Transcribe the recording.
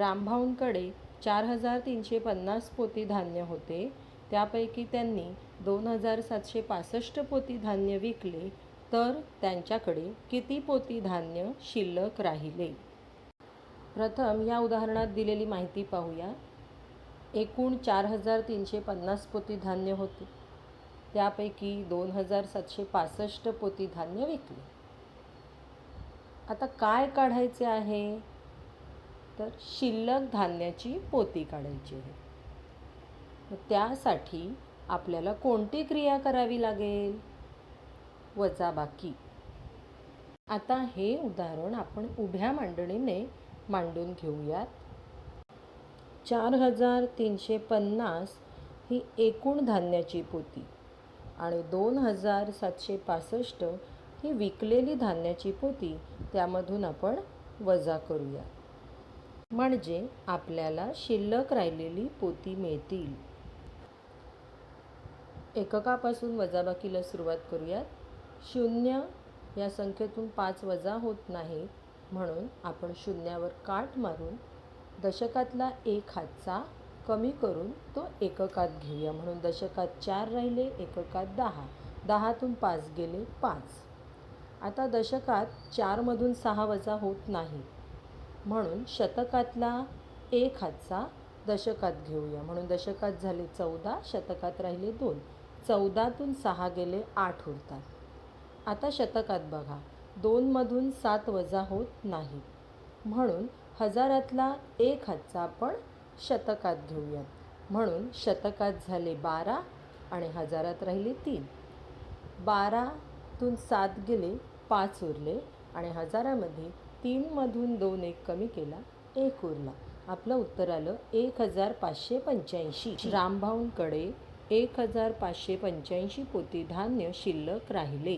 रामभाऊंकडे 4,350 पोती धान्य होते. त्यापैकी त्यांनी 2,765 पोती धान्य विकले, तर त्यांच्याकडे किती पोती धान्य शिल्लक राहिले? प्रथम या उदाहरणात दिलेली माहिती पाहूया. एकूण 4,350 पोती धान्य होते. त्यापैकी 2,765 पोती धान्य विकले. आता काय काढायचे आहे? तर शिल्लक धान्याची पोती काढायची आहे. त्यासाठी आपल्याला कोणती क्रिया करावी लागेल? वजाबाकी. आता हे उदाहरण आपण उभ्या मांडणीने मांडून घेऊयात. 4,350 ही एकूण धान्याची पोती आणि 2,765 ही विकलेली धान्याची पोती, त्यामधून आपण वजा करूया. म्हणजे आपल्याला शिल्लक राहिलेली पोती मिळतील. एककापासून वजाबाकीला सुरुवात करूयात. 0 या संख्येतून 5 वजा होत नाहीत, म्हणून आपण शून्यावर काट मारून दशकातला 1 हातचा कमी करून तो एककात घेऊया. म्हणून दशकात 4 राहिले, एककात 10. 10तून 5 गेले 5. आता दशकात 4मधून 6 वजा होत नाही, म्हणून शतकातला 1 हातचा दशकात घेऊया. म्हणून दशकात झाले 14, शतकात राहिले 2. 14तून 6 गेले 8 उरतात. आता शतकात बघा, 2मधून 7 वजा होत नाही, म्हणून हजारातला 1 हातचा आपण शतकात घेऊयात. म्हणून शतकात झाले 12 आणि हजारात राहिले 3. 12तून 7 गेले 5 उरले आणि हजारामध्ये 3मधून 2 एक कमी केला, 1 उरला. आपलं उत्तर आलं 1,585. रामभाऊंकडे 1,585 पोती धान्य शिल्लक राहिले.